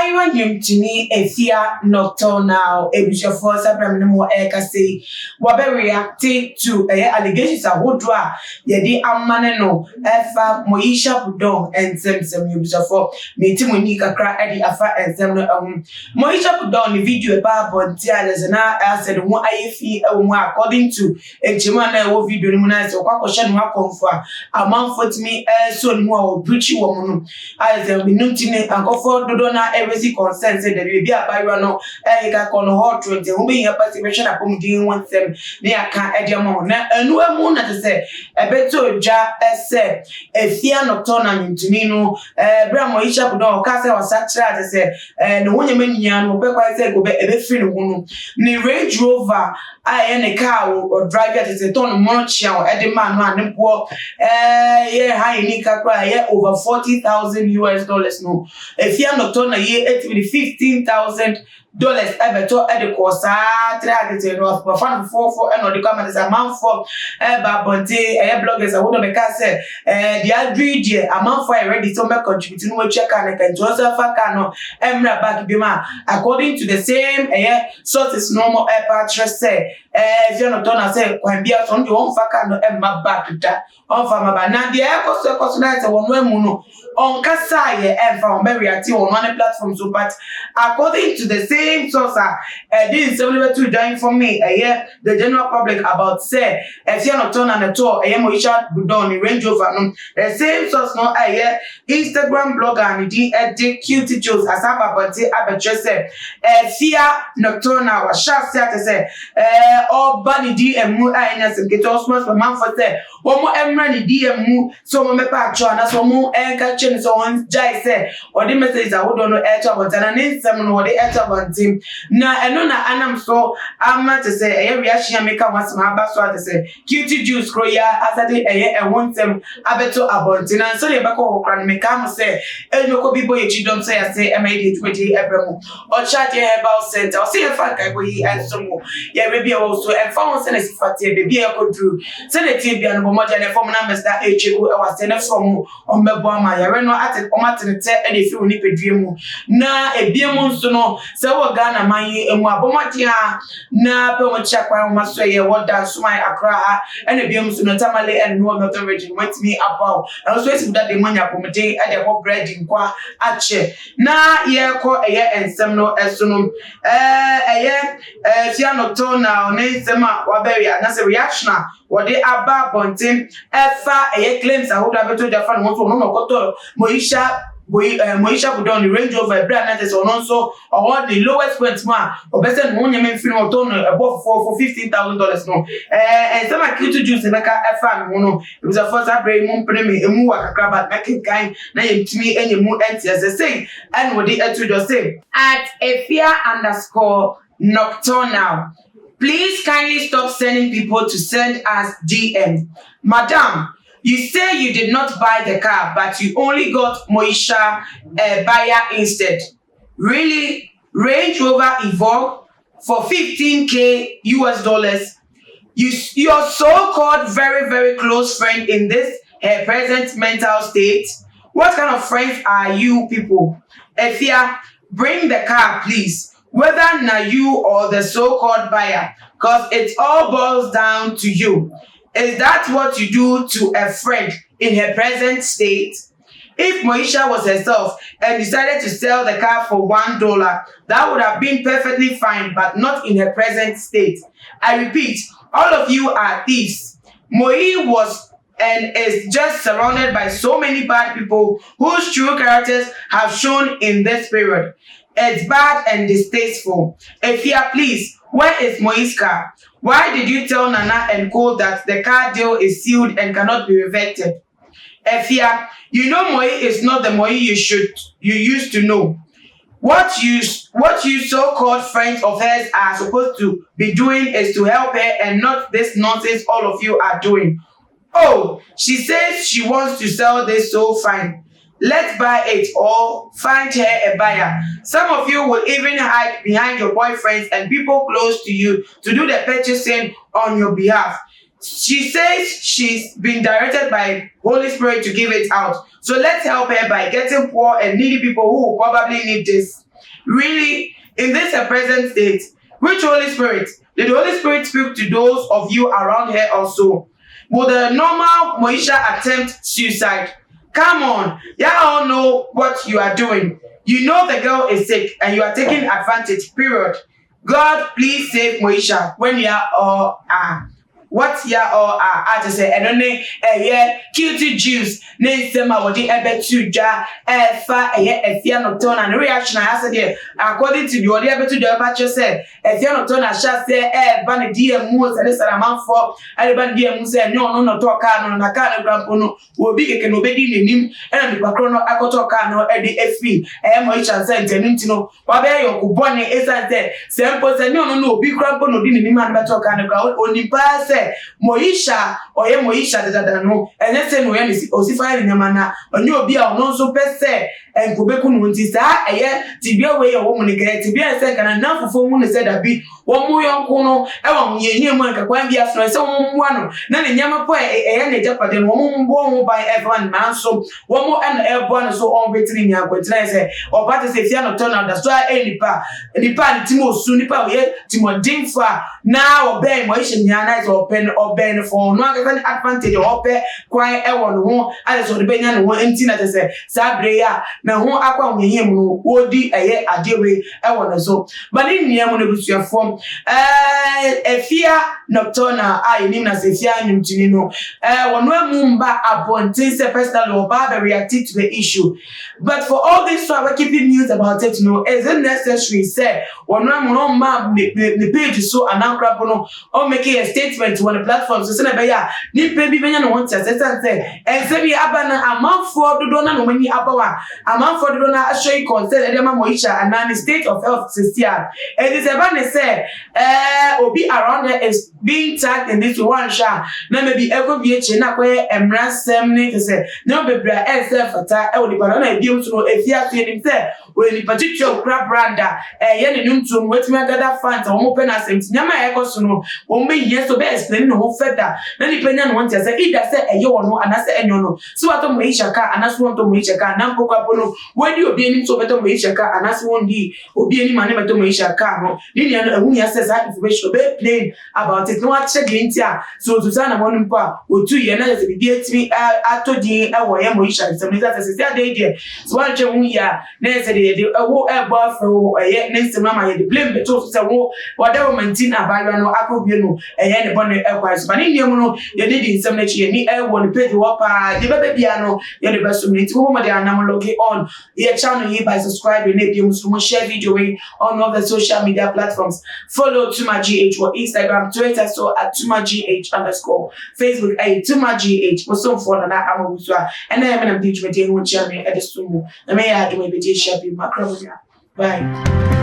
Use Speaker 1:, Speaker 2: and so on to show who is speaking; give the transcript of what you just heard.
Speaker 1: Abaiwa nyumtini Efya nocturnal ebishofo sabramne mo ekase wabe reacting to allegations ahodwa yedi amane no efa Moesha budon ensem ebishofo metimoni kakra edi afa ensem no Moesha budon ni video eba bonti alezena said mo ayefi mu according to ejima na wo video ni mo na se kwakoshe no akonfo amanfo timi so ni mo o breach wo mo no alezem minutini ankofo dodo na every consent say the baby abaiwa no ka kono hot 20 who be here participation apomdin want them ne aka ediamo na anu amu na te say ebeto dwa ese Efya nocturnal ntuni no bra Moesha budon ka say wasatra te say no wonya manyia no be kwa say go be ebe free no hunu ni Range Rover ne car or driver te say ton mo chia o edema no anempo ye high ni kakra ye over $40,000 no Efya nocturnal ye $15,000 ebeto ede kosa 300 no for fan for and the comment is a man for ba bonte bloggers would make say the agree je a man for already so make contribute no check and can Joseph no emra back bima according to the same sources normal pattress say if you not done say kwan bia so the one faka no emma back da on fama ba na the cost na say one mu no on kasa ye emfa on be react on one platform so but according to the same source this is similar to join for me the general public about say if you not turn on the tour Moesha budon Range Rover no the same source no Instagram blogger and the cute jokes as about abetre say Efya nocturnal was sha say or bani DM mu anya sem get osmos for man for say wo mo emra ni DM mu so mo mepa atcho na so mo enka chen so on jai say or the message I would no eto about na nsem no the eto about him na eno na anam so ama to say reaction make am was ma ba so to say cute juice kro ya asade wontem abeto about na so le bako okran make am say enoko bibo ye chidom say MID 20 ebremu or chat ye herbal center or say fa kai boy enso mo ye be also and found send sifatie be e kodru senate bia no moja na form na Mr. Echego e was send from on mebo ama ye no ate omatenete e dey fi oni pedue mu na ebie mu nso no se wo Ghana man emu abomati ha na pe mo chakwa mo so ye wo dan so my Accra and ebie mu nso no tamale and no northern region want me about and also if that the money apomde e dey ho bread nkwa ache na ye ko ensem no eso no Efya nocturnal ne nsema waberia na se reaction what they aba bontim efa claims ahoda beto jafa no so no koto Moesha budon Range Rover brand na so no so or the lowest point man obese no nyame mfiri oto no above for $15,000 no and some cute juice na ka efa no it was a first abray mum premi emu wakakra but make kind na yemtimi enyemu ents say and what they to just say at Efya_nocturnal. Please kindly stop sending people to send us DM. Madam, you say you did not buy the car, but you only got Moesha buyer instead. Really? Range Rover Evolve for $15K. Your so-called very, very close friend in this present mental state? What kind of friends are you people? Efya, bring the car, please. Whether na you or the so-called buyer, because it all boils down to you. Is that what you do to a friend in her present state? If Moesha was herself and decided to sell the car for $1, that would have been perfectly fine, but not in her present state. I repeat, all of you are thieves. Moi was and is just surrounded by so many bad people whose true characters have shown in this period. It's bad and distasteful. Efya, please, where is Moi's car? Why did you tell Nana and Co that the car deal is sealed and cannot be reverted? Efya, you know Moi is not the Moi you used to know. What you so-called friends of hers are supposed to be doing is to help her and not this nonsense all of you are doing. Oh, she says she wants to sell this, so fine. Let's buy it or find her a buyer. Some of you will even hide behind your boyfriends and people close to you to do the purchasing on your behalf. She says she's been directed by Holy Spirit to give it out. So let's help her by getting poor and needy people who will probably need this. Really, in this present state, which Holy Spirit? Did the Holy Spirit speak to those of you around here also? Will the normal Moesha attempt suicide? Come on, y'all all know what you are doing. You know the girl is sick and you are taking advantage, period. God, please save Moesha when you are what ya or I just say and only cute juice name them I would to ja Efya no turn and reaction I said there according to the audio to the batch said Efya no turn I shall say ban dear moons and this amount for everybody dear moons and no talk no na can grandpono will be can obey in him and the bacrono akotoka no Eddie FP Moesha sent and intino wabe your bonnie is at there simple and no big grandpono didn't him and better kind of crowd only pass Moesha oye Moesha dada no enye se no ye ni osifa ni nyama na onye obi a ono so pese enkobeku no nti sa eye tibia we ye wo mu ni kire tibia se kana na fofo mu ne se da bi wo mu yonko no e wa mu ye mu nka kwan bia so se wo mu no na ne nyama po eye ne japade no wo mu mbo ho by everyone man so wo mu en e bo no so on betri ni akwetira se obate se fia no turn da so nipa ni timo su nipa we timo dimfa na obey Moesha nyana is open for no advantage open kwan e wo no ho ale so de benya no ho enti na se sabre ya na ho akwa onye mu no odi eye adewe e wo no so but ni niam no busuafo Efya nocturnal a ni na se fia nyumtini no wono amumba abontin se personally oba react to the issue but for all this so we're keeping news about it no is it necessary say wono amuno ma the page so anakrapo no or making a statement on the platform so say na ya ni pe bi benya no want to say and say bi abana amanfo dodo na no mani abawa amanfo dodo na ashoy concern e dem Moesha and the state of health system it is about to say obi around there is being tagged in this one sha na maybe eko bi eche na kwa emrasem ni to say no bebra fata e wo di bana na bi so Efya to ni say we ni particular crab branda ye ne ntum wetin agada fans o mo pe na sem nyama e ko so no o me yes so be explain no ho feda na ni penya no want to say either say eye wo no ana say enyo no so wato Moesha ka ana so wato Moesha ka na mpokwa pono we di obi ani so beto Moesha ka ana so wondi obi ani mane beto Moesha ka no ni ni ehun ya say that information be plain about it no wa check the intia so to say na mo npo a otu ye na say bi etimi atodi e wo ye Moesha say that say dey there so wa che hu ya na say dey wo e bo afro ye na say mama ye dey blame beto so say wo whatever maintain abalwa no akobie no eye ne bone e kwa so ba ni niam no ye dey di nsem na chi ye ni e wo ni page wo pa de bebe bia no ye dey beso mi ti mo ma dey anam log on ye channel ye by subscribing na bi mo share video on all the social media platforms follow Tuma GH or Instagram Twitter so at Tuma GH _ Facebook Tuma GH mo so for na amabusua and I am na DJ me dey ho chia me e dey so mu na me ya do me be share bi macro bye.